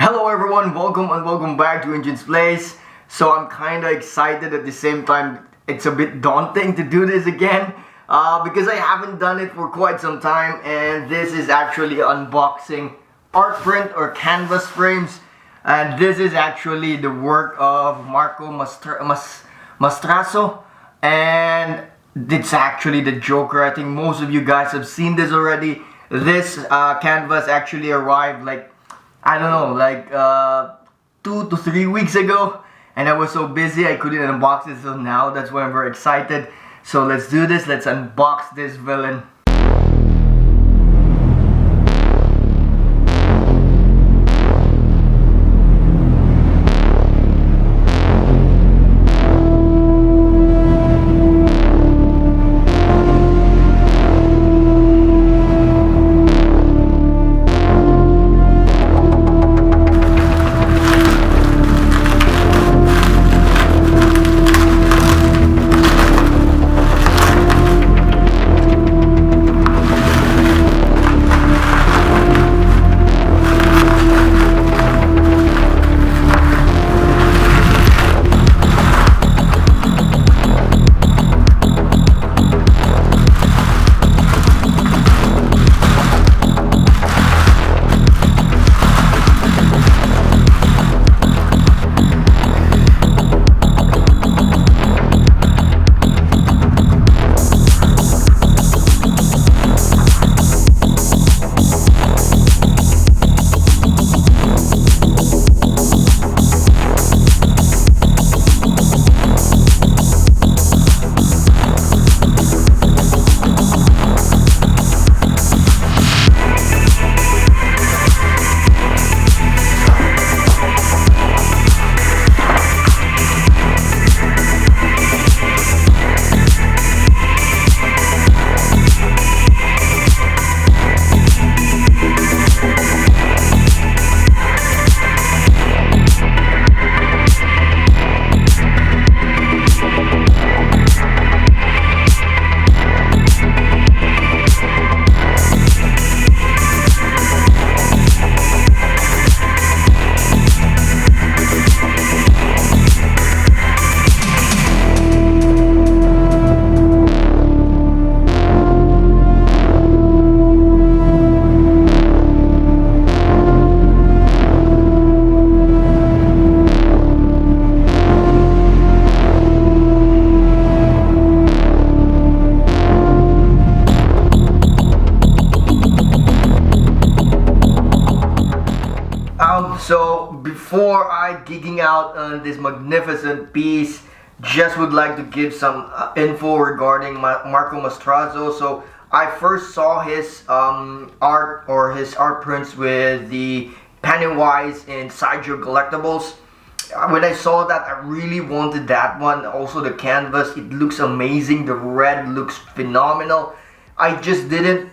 Hello everyone, welcome and welcome back to NCHANZPLACE Place. So I'm kinda excited at the same time. It's a bit daunting to do this again because I haven't done it for quite some time, and this is actually unboxing art print or canvas frames, and this is actually the work of Mastrazzo, and it's actually the Joker. I think most of you guys have seen this already. This canvas actually arrived like, I don't know, like 2 to 3 weeks ago, and I was so busy I couldn't unbox it, so now that's why I'm very excited. So let's do this, let's unbox this villain. So before I geeking out on this magnificent piece, just would like to give some info regarding Mastrazzo. So I first saw his art or his art prints with the Pennywise in Sideshow collectibles. When I saw that, I really wanted that one. Also the canvas, it looks amazing. The red looks phenomenal. I just didn't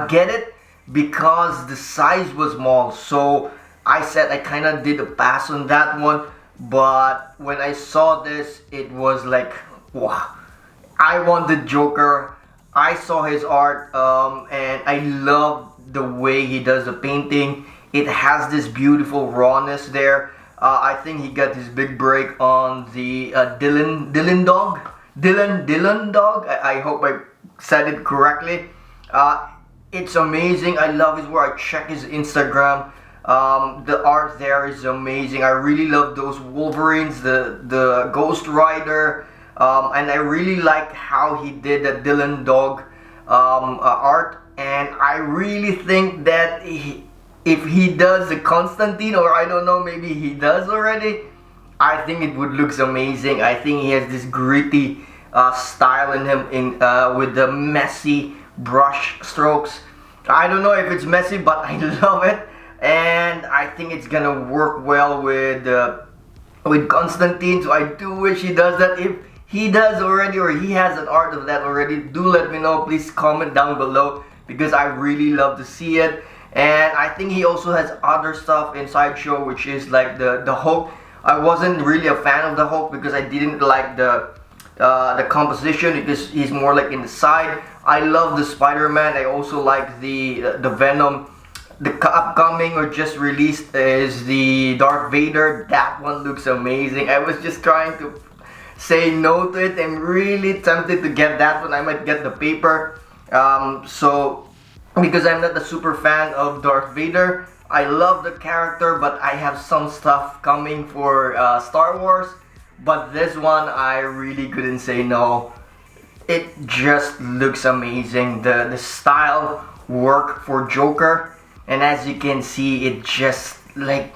get it because the size was small. So I said I kind of did a pass on that one, but when I saw this, it was like, wow, I want the Joker. I saw his art and I love the way he does the painting. It has this beautiful rawness there. I think he got his big break on the Dylan dog. I hope I said it correctly. It's amazing. I love his work. I check his Instagram. The art there is amazing. I really love those Wolverines, the Ghost Rider, and I really like how he did the Dylan dog art. And I really think that if he does the Constantine, or I don't know, maybe he does already, I think it would look amazing. I think he has this gritty style in him, with the messy brush strokes. I don't know if it's messy, but I love it. And I think it's gonna work well with Constantine. So I do wish he does that. If he does already, or he has an art of that already, do let me know. Please comment down below, because I really love to see it. And I think he also has other stuff in Sideshow, which is like the Hulk. I wasn't really a fan of the Hulk because I didn't like the composition, because he's more like in the side. I love the Spider-Man. I also like the Venom the upcoming or just released is the Darth Vader. That one looks amazing. I was just trying to say no to it. I'm really tempted to get that one. I might get the paper. So because I'm not a super fan of Darth Vader, I love the character, but I have some stuff coming for Star Wars. But this one, I really couldn't say no. It just looks amazing. The style work for Joker, and as you can see, it just like,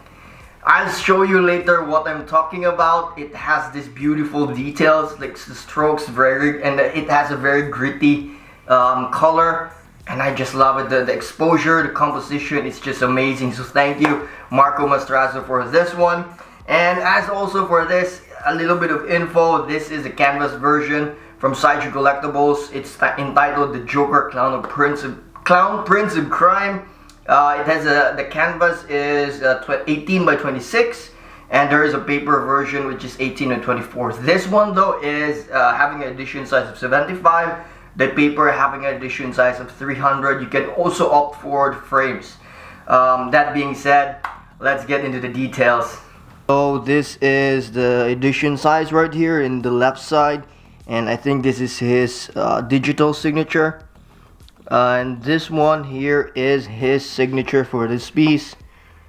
I'll show you later what I'm talking about. It has this beautiful details, like the strokes, and it has a very gritty color, and I just love it. The exposure, the composition, it's just amazing. So thank you, Marco Mastrazzo, for this one. And as also for this, a little bit of info. This is a canvas version from Sideshow Collectibles. It's entitled The Joker Clown Prince of Crime. It has the canvas is 18 by 26, and there is a paper version which is 18 by 24. This one though is having an edition size of 75. The paper having an edition size of 300. You can also opt for the frames. That being said, let's get into the details. So this is the edition size right here in the left side, and I think this is his digital signature. And this one here is his signature for this piece.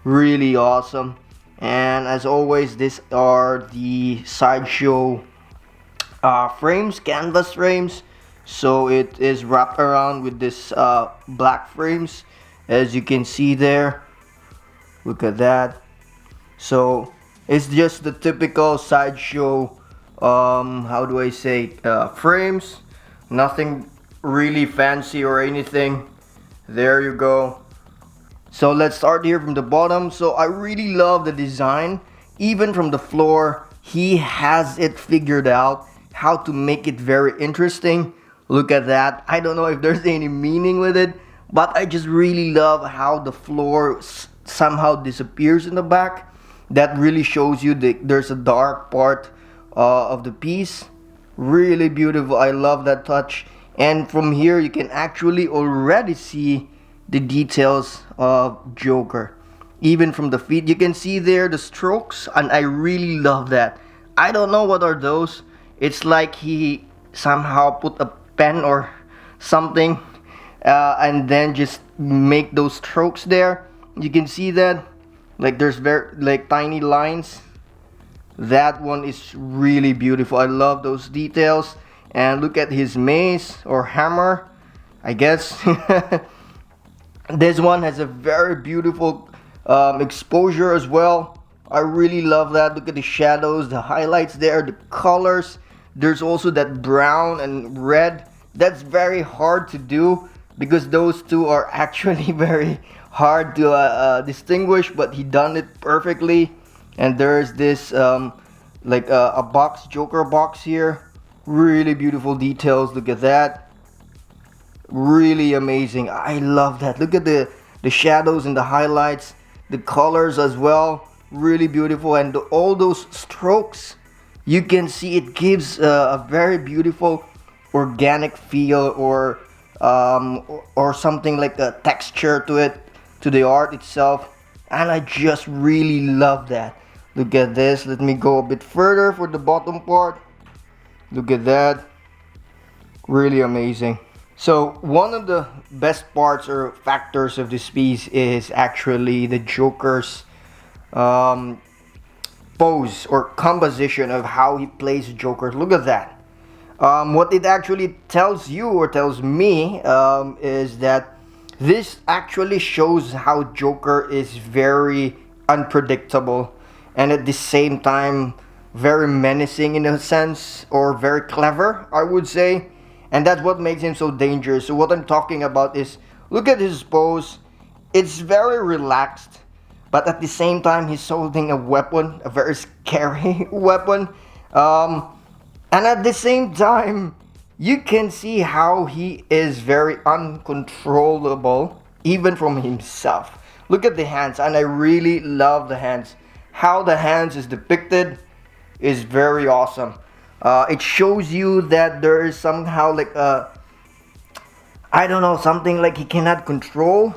Really awesome. And as always, these are the Sideshow frames, canvas frames. So it is wrapped around with this black frames, as you can see there. Look at that. So it's just the typical Sideshow how do I say, frames. Nothing really fancy or anything. There you go. So let's start here from the bottom. So I really love the design. Even from the floor, he has it figured out how to make it very interesting. Look at that. I don't know if there's any meaning with it, but I just really love how the floor somehow disappears in the back. That really shows you that there's a dark part of the piece. Really beautiful. I love that touch. And from here you can actually already see the details of Joker. Even from the feet, you can see there the strokes, and I really love that. I don't know what are those. It's like he somehow put a pen or something and then just make those strokes there. You can see that, like there's very like tiny lines. That one is really beautiful. I love those details. And look at his mace or hammer, I guess. This one has a very beautiful exposure as well. I really love that. Look at the shadows, the highlights there, the colors. There's also that brown and red. That's very hard to do because those two are actually very hard to distinguish, but he done it perfectly. And there's this like a box, Joker box here. Really beautiful details. Look at that. Really amazing. I love that. Look at the shadows and the highlights, the colors as well. Really beautiful. And all those strokes, you can see it gives a very beautiful organic feel, or something like a texture to it, to the art itself. And I just really love that. Look at this. Let me go a bit further for the bottom part. Look at that. Really amazing. So one of the best parts or factors of this piece is actually the Joker's pose or composition of how he plays Joker. Look at that. What it actually tells you or tells me is that this actually shows how Joker is very unpredictable, and at the same time very menacing in a sense, or very clever, I would say. And that's what makes him so dangerous. So what I'm talking about is, look at his pose. It's very relaxed, but at the same time he's holding a weapon, a very scary weapon. And at the same time, you can see how he is very uncontrollable, even from himself. Look at the hands, and I really love the hands. How the hands is depicted is very awesome. It shows you that there is somehow like I don't know, something like he cannot control,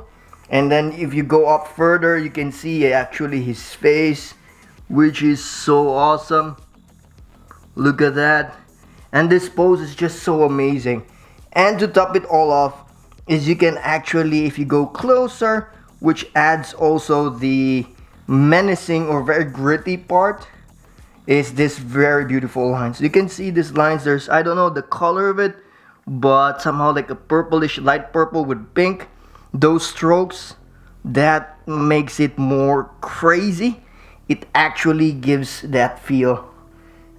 And then if you go up further, you can see actually his face, which is so awesome. Look at that. And this pose is just so amazing. And to top it all off is you can actually, if you go closer, which adds also the menacing or very gritty part, is this very beautiful lines. You can see these lines, there's, I don't know the color of it, but somehow like a purplish, light purple with pink. Those strokes, that makes it more crazy. It actually gives that feel.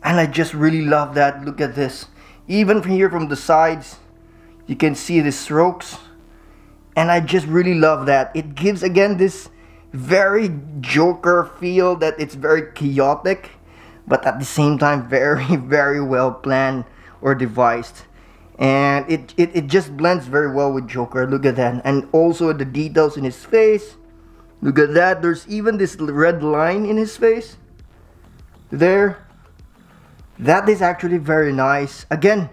And I just really love that. Look at this. Even from here from the sides, you can see the strokes. And I just really love that. It gives again this very Joker feel, that it's very chaotic, but at the same time very, very well planned or devised. And it just blends very well with Joker. Look at that. And also the details in his face. Look at that. There's even this red line in his face there. That is actually very nice. Again,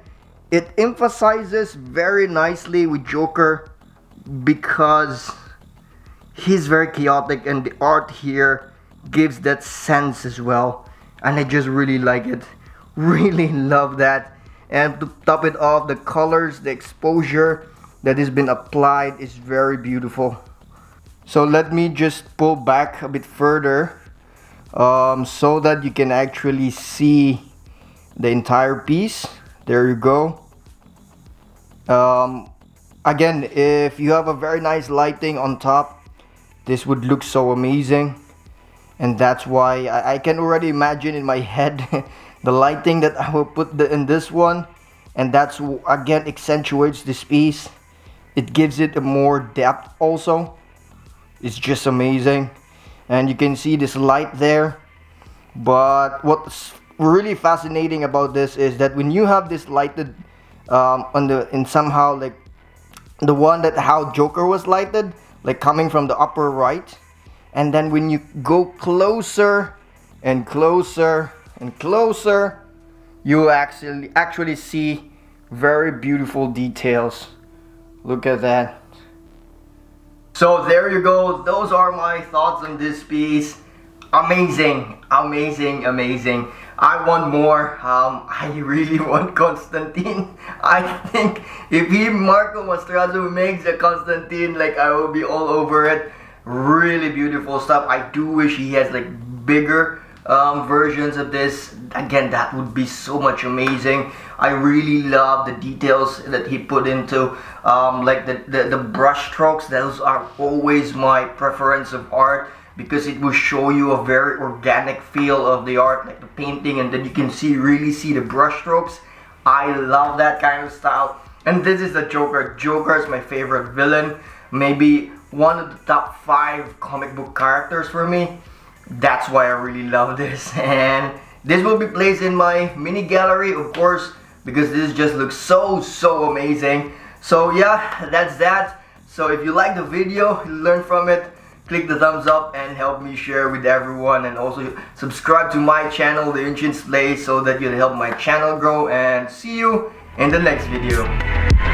it emphasizes very nicely with Joker because he's very chaotic, and the art here gives that sense as well. And I just really like it. Really love that. And to top it off, the colors, the exposure that has been applied is very beautiful. So let me just pull back a bit further so that you can actually see the entire piece. There you go. Again, if you have a very nice lighting on top, this would look so amazing. And that's why I can already imagine in my head the lighting that I will put in this one. And that's again accentuates this piece. It gives it a more depth also. It's just amazing. And you can see this light there. But what's really fascinating about this is that when you have this lighted in somehow like the one that how Joker was lighted, like coming from the upper right, and then when you go closer and closer and closer, you actually see very beautiful details. Look at that. So there you go. Those are my thoughts on this piece. Amazing, amazing, amazing. I want more. I really want Constantine. I think if Marco Mastrazo makes a Constantine, like I will be all over it. Really beautiful stuff. I do wish he has like bigger versions of this. Again, that would be so much amazing. I really love the details that he put into like the brush strokes. Those are always my preference of art, because it will show you a very organic feel of the art, like the painting, and then you can really see the brush strokes. I love that kind of style. And this is the Joker. Joker is my favorite villain, maybe one of the top 5 comic book characters for me. That's why I really love this. And this will be placed in my mini gallery, of course, because this just looks so amazing. So yeah, that's that. So if you like the video, you learn from it, click the thumbs up and help me share with everyone, and also subscribe to my channel, the NCHANZPLACE, so that you'll help my channel grow. And see you in the next video.